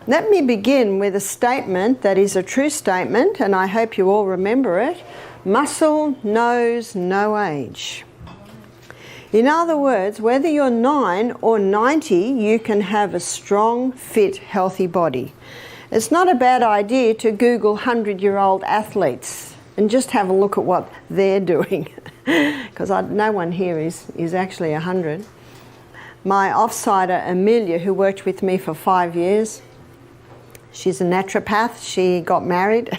Let me begin with a statement that is a true statement, and I hope you all remember it. Muscle knows no age. In other words, whether you're 9 or 90, you can have a strong, fit, healthy body. It's not a bad idea to Google 100-year-old athletes and just have a look at what they're doing, because no one here is actually 100. My offsider, Amelia, who worked with me for 5 years, she's a naturopath. She got married.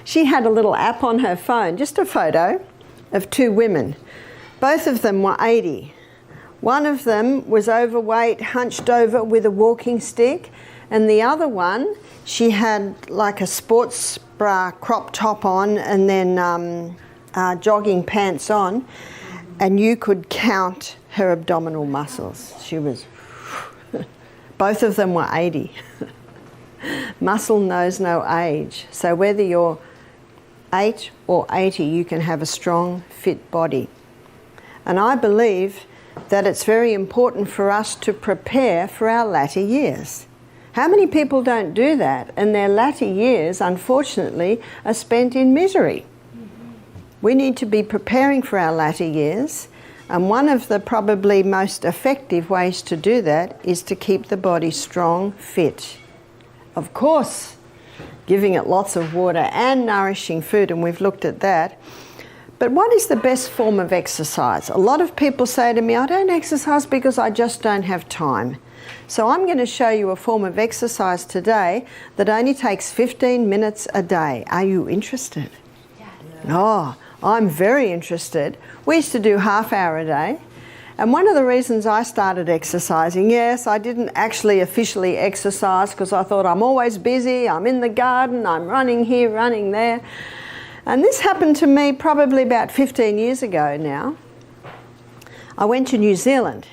She had a little app on her phone, just a photo of 2 women. Both of them were 80. One of them was overweight, hunched over with a walking stick, and the other one, she had like a sports bra crop top on and then jogging pants on, and you could count her abdominal muscles. She was, both of them were 80. Muscle knows no age. So whether you're 8 or 80, you can have a strong, fit body. And I believe that it's very important for us to prepare for our latter years. How many people don't do that? And their latter years, unfortunately, are spent in misery. We need to be preparing for our latter years, and one of the probably most effective ways to do that is to keep the body strong, fit. Of course, giving it lots of water and nourishing food, and we've looked at that. But what is the best form of exercise? A lot of people say to me, I don't exercise because I just don't have time. So I'm going to show you a form of exercise today that only takes 15 minutes a day. Are you interested? Yes. Oh, I'm very interested. We used to do half hour a day. And one of the reasons I started exercising, yes, I didn't actually officially exercise because I thought I'm always busy, I'm in the garden, I'm running here, running there. And this happened to me probably about 15 years ago now. I went to New Zealand,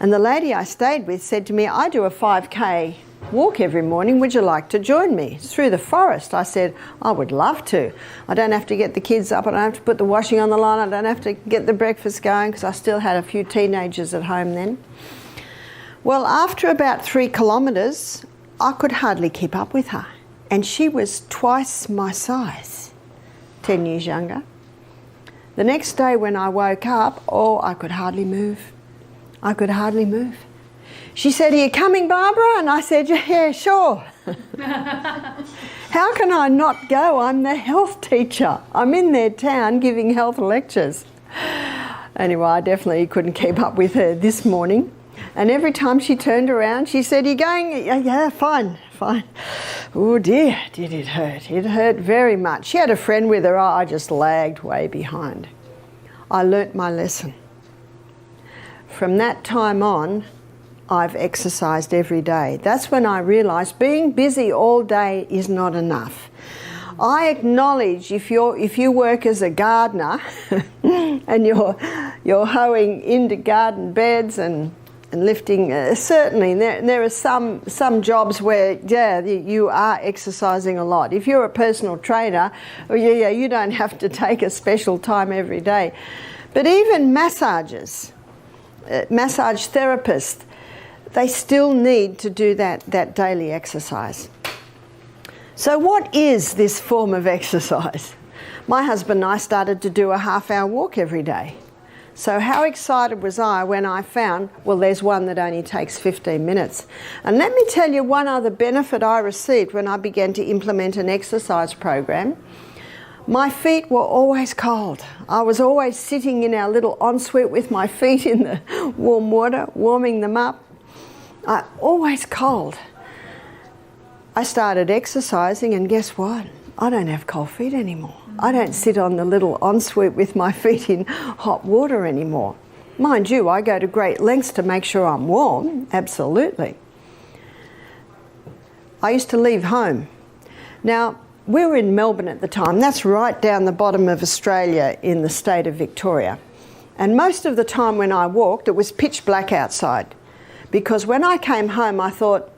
and the lady I stayed with said to me, I do a 5K walk every morning, would you like to join me? It's through the forest. I said, I would love to. I don't have to get the kids up, I don't have to put the washing on the line, I don't have to get the breakfast going, because I still had a few teenagers at home then. Well, after about 3 kilometres, I could hardly keep up with her. And she was twice my size, 10 years younger. The next day when I woke up, I could hardly move. I could hardly move. She said, are you coming, Barbara? And I said, yeah, sure. How can I not go? I'm the health teacher. I'm in their town giving health lectures. Anyway, I definitely couldn't keep up with her this morning. And every time she turned around, she said, you going? Yeah, fine. Oh dear, did it hurt. It hurt very much. She had a friend with her. I just lagged way behind. I learnt my lesson. From that time on, I've exercised every day. That's when I realised being busy all day is not enough. I acknowledge if you work as a gardener and you're hoeing into garden beds and lifting, certainly there are some jobs where you are exercising a lot. If you're a personal trainer, you don't have to take a special time every day. But even massage therapists, they still need to do that daily exercise. So what is this form of exercise? My husband and I started to do a half-hour walk every day. So how excited was I when I found, well, there's one that only takes 15 minutes. And let me tell you one other benefit I received when I began to implement an exercise program. My feet were always cold. I was always sitting in our little ensuite with my feet in the warm water, warming them up. Always cold. I started exercising, and guess what? I don't have cold feet anymore. I don't sit on the little ensuite with my feet in hot water anymore. Mind you, I go to great lengths to make sure I'm warm, absolutely. I used to leave home. Now, we were in Melbourne at the time. That's right down the bottom of Australia in the state of Victoria. And most of the time when I walked, it was pitch black outside. Because when I came home, I thought,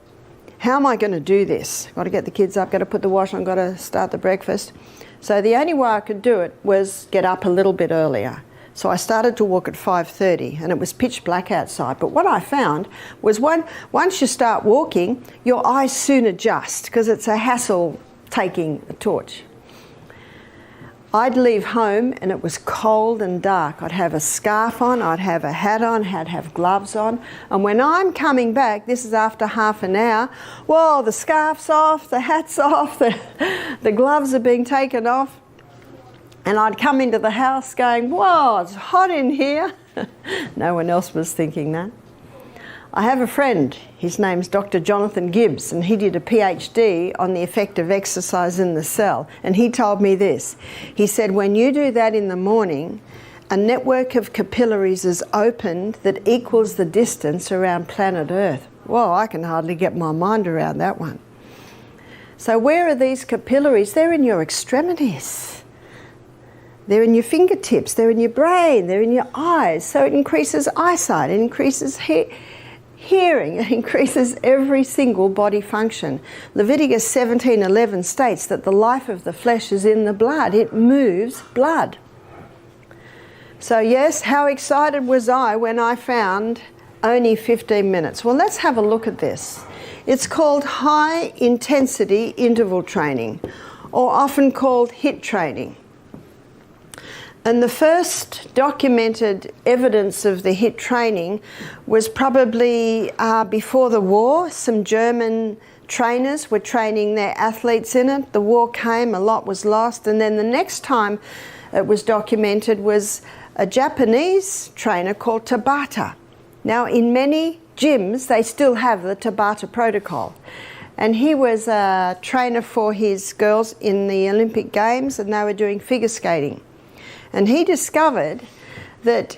how am I going to do this? Got to get the kids up, got to put the wash on, got to start the breakfast. So the only way I could do it was get up a little bit earlier. So I started to walk at 5:30 and it was pitch black outside. But what I found was once you start walking, your eyes soon adjust because it's a hassle taking a torch. I'd leave home and it was cold and dark. I'd have a scarf on, I'd have a hat on, I'd have gloves on. And when I'm coming back, this is after half an hour, well, the scarf's off, the hat's off, the gloves are being taken off. And I'd come into the house going, whoa, it's hot in here. No one else was thinking that. I have a friend, his name's Dr. Jonathan Gibbs, and he did a PhD on the effect of exercise in the cell. And he told me this. He said, when you do that in the morning, a network of capillaries is opened that equals the distance around planet Earth. Well, I can hardly get my mind around that one. So where are these capillaries? They're in your extremities. They're in your fingertips, they're in your brain, they're in your eyes. So it increases eyesight, it increases hearing, it increases every single body function. Leviticus 17:11 states that the life of the flesh is in the blood. It moves blood. So yes, how excited was I when I found only 15 minutes. Well, let's have a look at this. It's called high intensity interval training, or often called HIIT training. And the first documented evidence of the HIIT training was probably before the war. Some German trainers were training their athletes in it. The war came, a lot was lost, and then the next time it was documented was a Japanese trainer called Tabata. Now, in many gyms, they still have the Tabata protocol. And he was a trainer for his girls in the Olympic Games, and they were doing figure skating. And he discovered that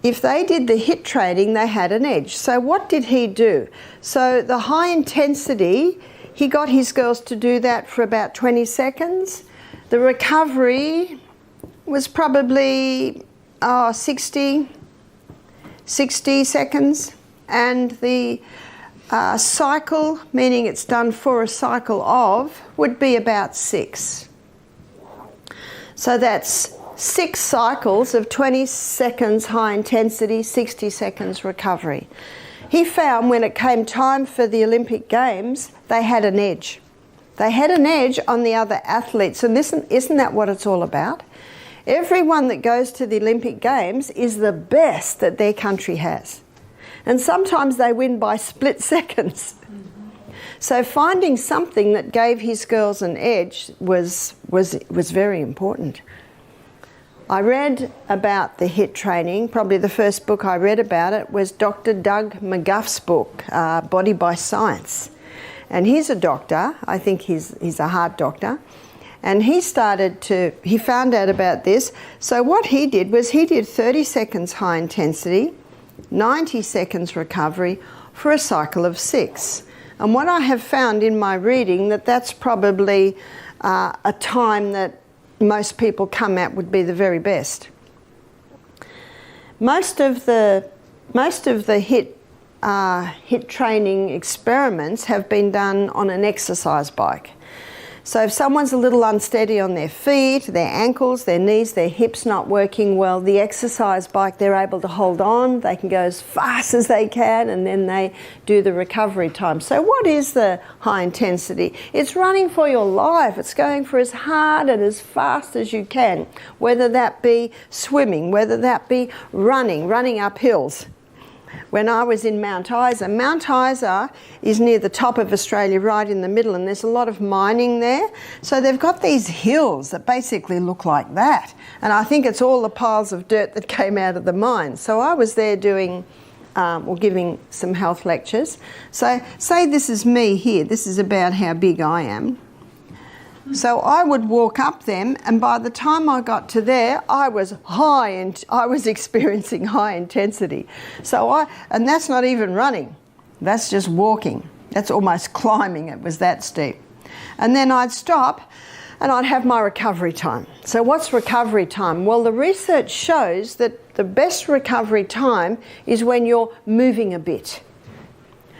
if they did the HIIT training, they had an edge. So what did he do? So the high intensity, he got his girls to do that for about 20 seconds. The recovery was probably 60 seconds. And the cycle, meaning it's done for a cycle of, would be about 6. So that's 6 cycles of 20 seconds high intensity, 60 seconds recovery. He found when it came time for the Olympic Games, they had an edge. They had an edge on the other athletes, and isn't that what it's all about? Everyone that goes to the Olympic Games is the best that their country has. And sometimes they win by split seconds. So finding something that gave his girls an edge was very important. I read about the HIIT training. Probably the first book I read about it was Dr. Doug McGuff's book, Body by Science. And he's a doctor. I think he's a heart doctor. And he found out about this. So what he did was he did 30 seconds high intensity, 90 seconds recovery for a cycle of 6. And what I have found in my reading, that's probably a time that most people come at would be the very best. Most of the HIIT training experiments have been done on an exercise bike. So if someone's a little unsteady on their feet, their ankles, their knees, their hips not working well, the exercise bike, they're able to hold on, they can go as fast as they can, and then they do the recovery time. So what is the high intensity? It's running for your life. It's going for as hard and as fast as you can, whether that be swimming, whether that be running up hills. When I was in Mount Isa is near the top of Australia, right in the middle, and there's a lot of mining there. So they've got these hills that basically look like that. And I think it's all the piles of dirt that came out of the mine. So I was there doing, giving some health lectures. So say this is me here. This is about how big I am. So I would walk up them, and by the time I got to there, I was experiencing high intensity. And that's not even running. That's just walking. That's almost climbing. It was that steep. And then I'd stop and I'd have my recovery time. So what's recovery time? Well, the research shows that the best recovery time is when you're moving a bit.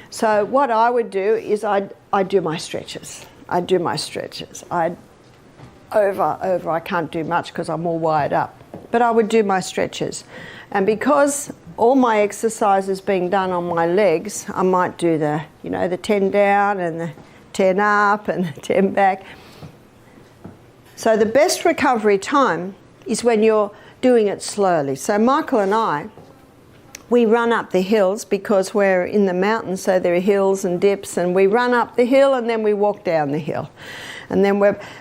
So what I would do is I'd do my stretches. I can't do much because I'm all wired up. but I would do my stretches. And because all my exercise is being done on my legs, I might do the 10 down and the 10 up and the 10 back. So the best recovery time is when you're doing it slowly. So Michael and I, we run up the hills because we're in the mountains, so there are hills and dips, and we run up the hill and then we walk down the hill. And then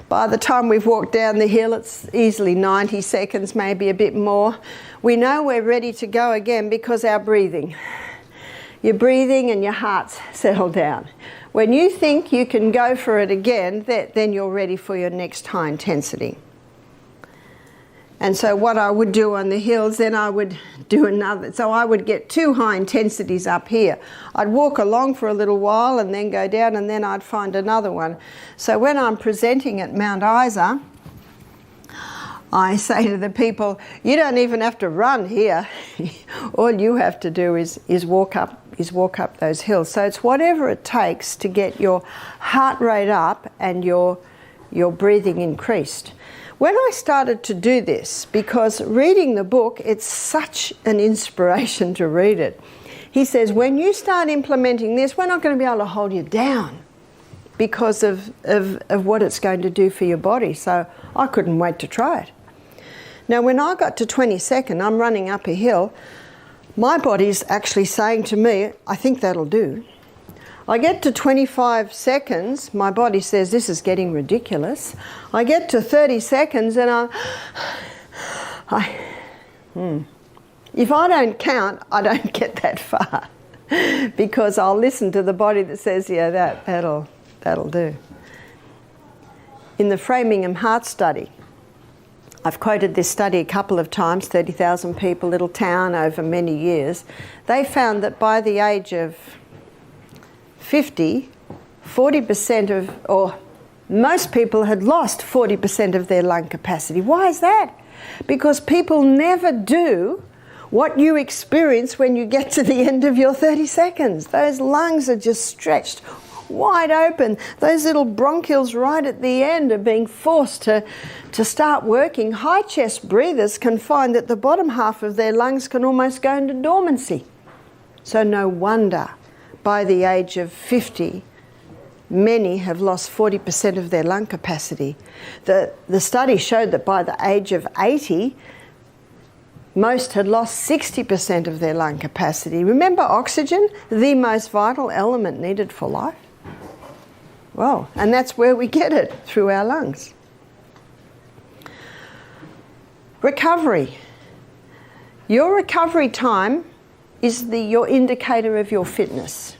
by the time we've walked down the hill, it's easily 90 seconds, maybe a bit more. We know we're ready to go again because our breathing. Your breathing and your heart's settle down. When you think you can go for it again, then you're ready for your next high intensity. And so what I would do on the hills, then I would do another. So I would get 2 high intensities up here. I'd walk along for a little while and then go down, and then I'd find another one. So when I'm presenting at Mount Isa, I say to the people, you don't even have to run here. All you have to do is walk up those hills. So it's whatever it takes to get your heart rate up and your breathing increased. When I started to do this, because reading the book, it's such an inspiration to read it. He says, when you start implementing this, we're not going to be able to hold you down because of what it's going to do for your body. So I couldn't wait to try it. Now, when I got to 22nd, I'm running up a hill. My body's actually saying to me, I think that'll do. I get to 25 seconds, my body says, this is getting ridiculous. I get to 30 seconds and if I don't count, I don't get that far because I'll listen to the body that says, yeah, that'll do. In the Framingham Heart Study, I've quoted this study a couple of times, 30,000 people, little town over many years. They found that by the age of 50, 40% or most people had lost 40% of their lung capacity. Why is that? Because people never do what you experience when you get to the end of your 30 seconds. Those lungs are just stretched wide open. Those little bronchioles right at the end are being forced to start working. High chest breathers can find that the bottom half of their lungs can almost go into dormancy. So no wonder by the age of 50, many have lost 40% of their lung capacity. The study showed that by the age of 80, most had lost 60% of their lung capacity. Remember oxygen, the most vital element needed for life? Well, and that's where we get it, through our lungs. Recovery. Your recovery time is your indicator of your fitness.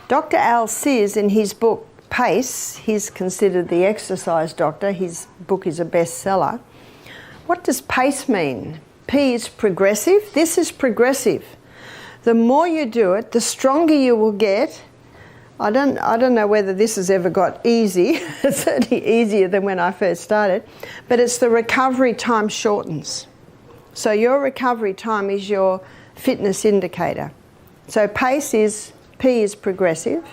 Dr. Al Sears, in his book PACE, he's considered the exercise doctor. His book is a bestseller. What does PACE mean? P is progressive. This is progressive. The more you do it, the stronger you will get. I don't know whether this has ever got easy. It's certainly easier than when I first started. But it's the recovery time shortens. So your recovery time is your fitness indicator. So PACE is, P is progressive.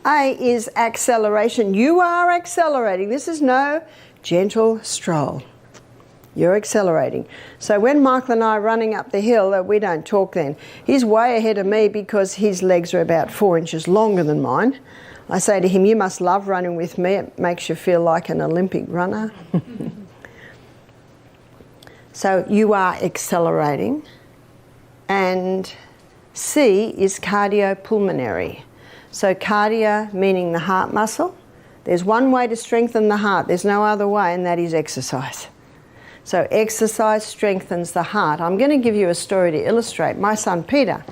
A is acceleration. You are accelerating. This is no gentle stroll. You're accelerating. So when Michael and I are running up the hill, we don't talk then. He's way ahead of me because his legs are about 4 inches longer than mine. I say to him, you must love running with me. It makes you feel like an Olympic runner. So you are accelerating. And C is cardiopulmonary. So cardio meaning the heart muscle. There's one way to strengthen the heart. There's no other way, and that is exercise. So exercise strengthens the heart. I'm going to give you a story to illustrate. My son Peter,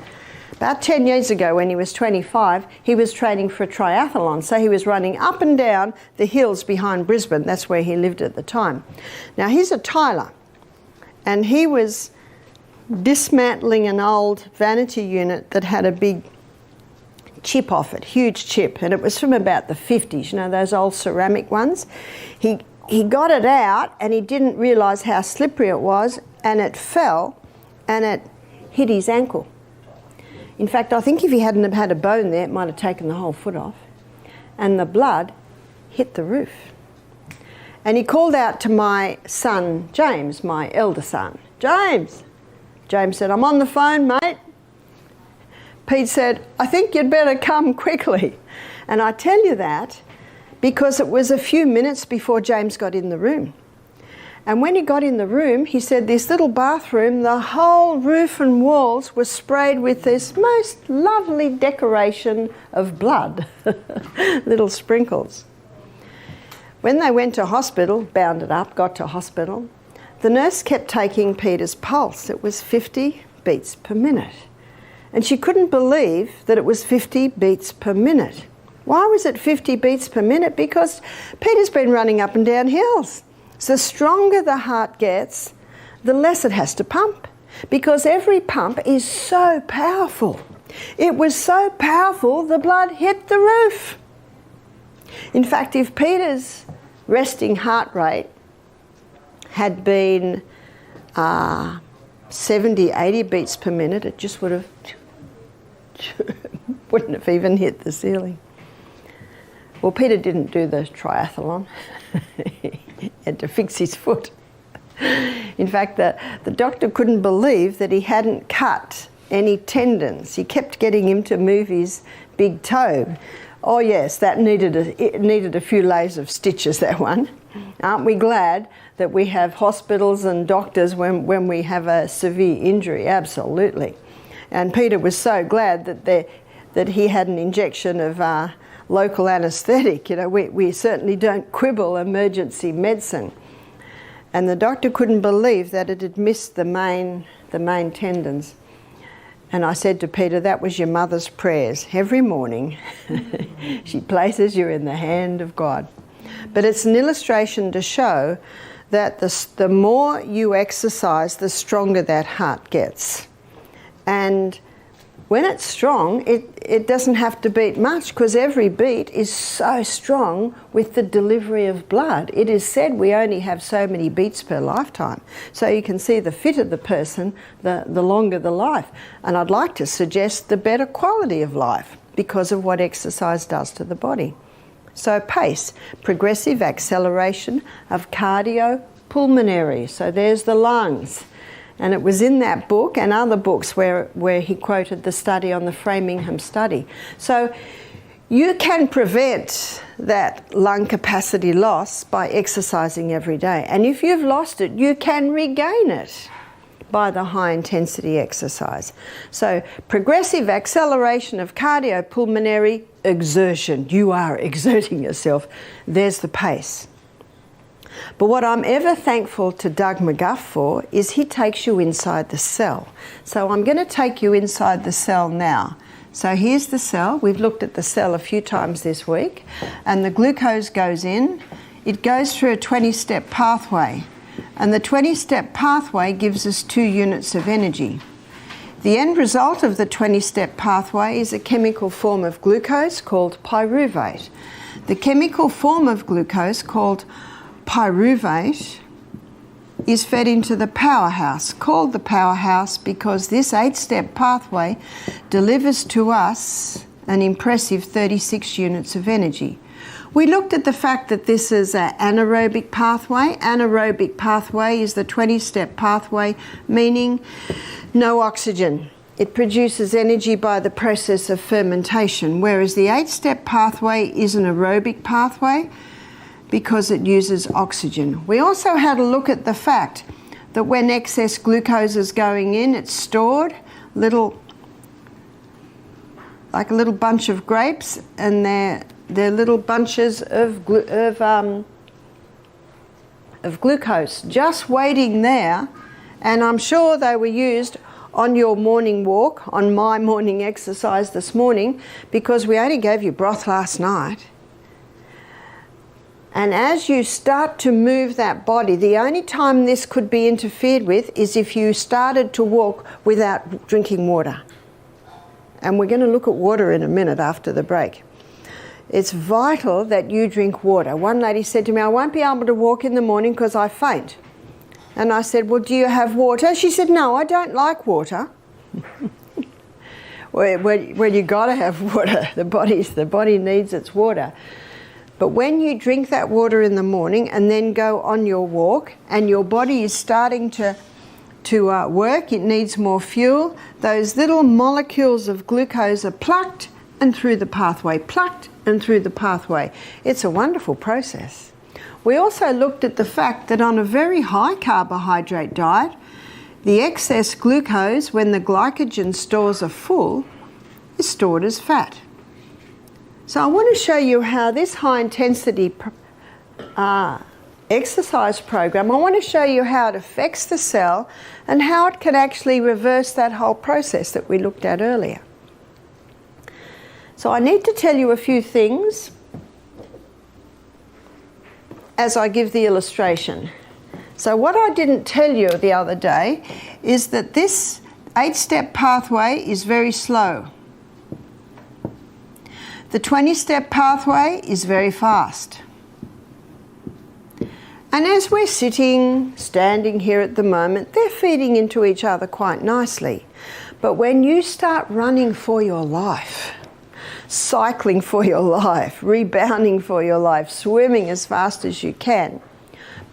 about 10 years ago when he was 25, he was training for a triathlon. So he was running up and down the hills behind Brisbane. That's where he lived at the time. Now he's a tiler, and he was dismantling an old vanity unit that had a big chip off it, huge chip, and it was from about the 50s, you know, those old ceramic ones. He got it out and he didn't realise how slippery it was, and it fell and it hit his ankle. In fact, I think if he hadn't have had a bone there, it might have taken the whole foot off. And the blood hit the roof. And he called out to my son, James, my elder son. James. James said, I'm on the phone, mate. Pete said, I think you'd better come quickly. And I tell you that because it was a few minutes before James got in the room. And when he got in the room, he said this little bathroom, the whole roof and walls were sprayed with this most lovely decoration of blood, little sprinkles. When they went to hospital, bound it up, got to hospital, the nurse kept taking Peter's pulse. It was 50 beats per minute. And she couldn't believe that it was 50 beats per minute. Why was it 50 beats per minute? Because Peter's been running up and down hills. So the stronger the heart gets, the less it has to pump, because every pump is so powerful. It was so powerful, the blood hit the roof. In fact, if Peter's resting heart rate had been 70, 80 beats per minute, it just would have, wouldn't have even hit the ceiling. Well, Peter didn't do the triathlon. He had to fix his foot. In fact, the doctor couldn't believe that he hadn't cut any tendons. He kept getting him to move his big toe. Oh yes, it needed a few layers of stitches, that one. Aren't we glad that we have hospitals and doctors when we have a severe injury? Absolutely. And Peter was so glad that he had an injection of local anaesthetic. You know, we certainly don't quibble emergency medicine. And the doctor couldn't believe that it had missed the main tendons. And I said to Peter, that was your mother's prayers. Every morning she places you in the hand of God. But it's an illustration to show that the more you exercise, the stronger that heart gets. And when it's strong, it doesn't have to beat much, because every beat is so strong with the delivery of blood. It is said we only have so many beats per lifetime. So you can see the fitter the person, the longer the life. And I'd like to suggest the better quality of life because of what exercise does to the body. So PACE, progressive acceleration of cardiopulmonary. So there's the lungs. And it was in that book and other books where he quoted the study on the Framingham study. So you can prevent that lung capacity loss by exercising every day. And if you've lost it, you can regain it by the high intensity exercise. So progressive acceleration of cardiopulmonary exertion. You are exerting yourself. There's the PACE. But what I'm ever thankful to Doug McGuff for is he takes you inside the cell. So I'm going to take you inside the cell now. So here's the cell. We've looked at the cell a few times this week. And the glucose goes in. It goes through a 20-step pathway. And the 20-step pathway gives us 2 units of energy. The end result of the 20-step pathway is a chemical form of glucose called pyruvate. The chemical form of glucose called pyruvate is fed into the powerhouse, called the powerhouse because this 8-step pathway delivers to us an impressive 36 units of energy. We looked at the fact that this is an anaerobic pathway. Anaerobic pathway is the 20-step pathway, meaning no oxygen. It produces energy by the process of fermentation, whereas the 8-step pathway is an aerobic pathway because it uses oxygen. We also had a look at the fact that when excess glucose is going in, it's stored like a little bunch of grapes, and they're little bunches of glucose just waiting there. And I'm sure they were used on your morning walk, on my morning exercise this morning, because we only gave you broth last night. And as you start to move that body, the only time this could be interfered with is if you started to walk without drinking water. And we're going to look at water in a minute after the break. It's vital that you drink water. One lady said to me, I won't be able to walk in the morning because I faint. And I said, well, do you have water? She said, no, I don't like water. Well, you got to have water. The body needs its water. But when you drink that water in the morning and then go on your walk and your body is starting to to work, it needs more fuel. Those little molecules of glucose are plucked and through the pathway, plucked and through the pathway. It's a wonderful process. We also looked at the fact that on a very high carbohydrate diet, the excess glucose, when the glycogen stores are full, is stored as fat. So I want to show you how this high intensity exercise program, I want to show you how it affects the cell and how it can actually reverse that whole process that we looked at earlier. So I need to tell you a few things as I give the illustration. So what I didn't tell you the other day is that this 8-step pathway is very slow. The 20-step pathway is very fast. And as we're sitting, standing here at the moment, they're feeding into each other quite nicely. But when you start running for your life, cycling for your life, rebounding for your life, swimming as fast as you can,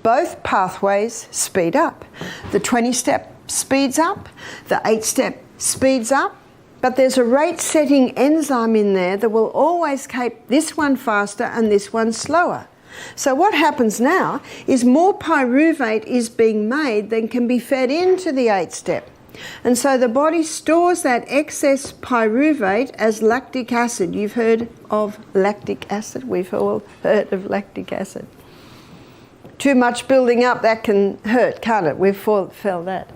both pathways speed up. The 20-step speeds up, the 8-step speeds up, but there's a rate-setting enzyme in there that will always keep this one faster and this one slower. So what happens now is more pyruvate is being made than can be fed into the 8-step. And so the body stores that excess pyruvate as lactic acid. You've heard of lactic acid? We've all heard of lactic acid. Too much building up, that can hurt, can't it? We've felt that.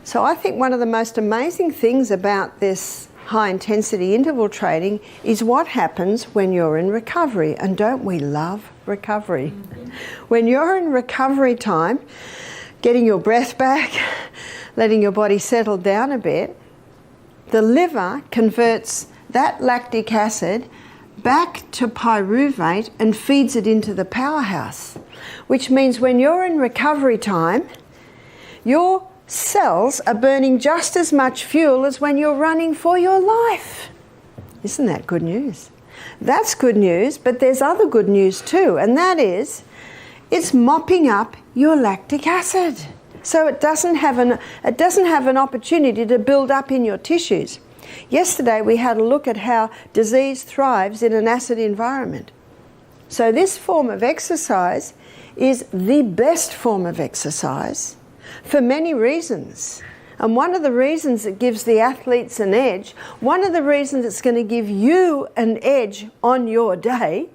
So I think one of the most amazing things about this high intensity interval training is what happens when you're in recovery. And don't we love recovery? When you're in recovery time, getting your breath back, letting your body settle down a bit, the liver converts that lactic acid back to pyruvate and feeds it into the powerhouse, which means when you're in recovery time, your cells are burning just as much fuel as when you're running for your life. Isn't that good news? That's good news, but there's other good news too, and that is it's mopping up your lactic acid. So it doesn't have an opportunity to build up in your tissues. Yesterday we had a look at how disease thrives in an acid environment. So this form of exercise is the best form of exercise for many reasons. And one of the reasons it gives the athletes an edge, one of the reasons it's going to give you an edge on your day,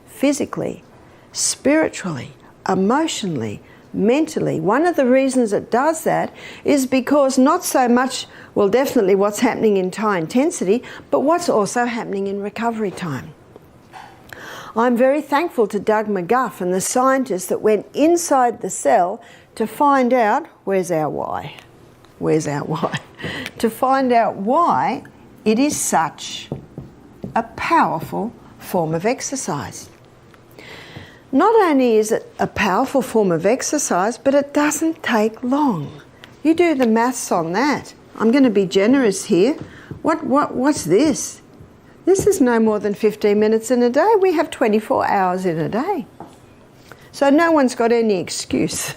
physically, spiritually, emotionally, mentally, one of the reasons it does that is because not so much, well, definitely what's happening in high intensity, but what's also happening in recovery time. I'm very thankful to Doug McGuff and the scientists that went inside the cell to find out, where's our why? To find out why it is such a powerful form of exercise. Not only is it a powerful form of exercise, but it doesn't take long. You do the maths on that. I'm going to be generous here. What's this? This is no more than 15 minutes in a day. We have 24 hours in a day. So no one's got any excuse.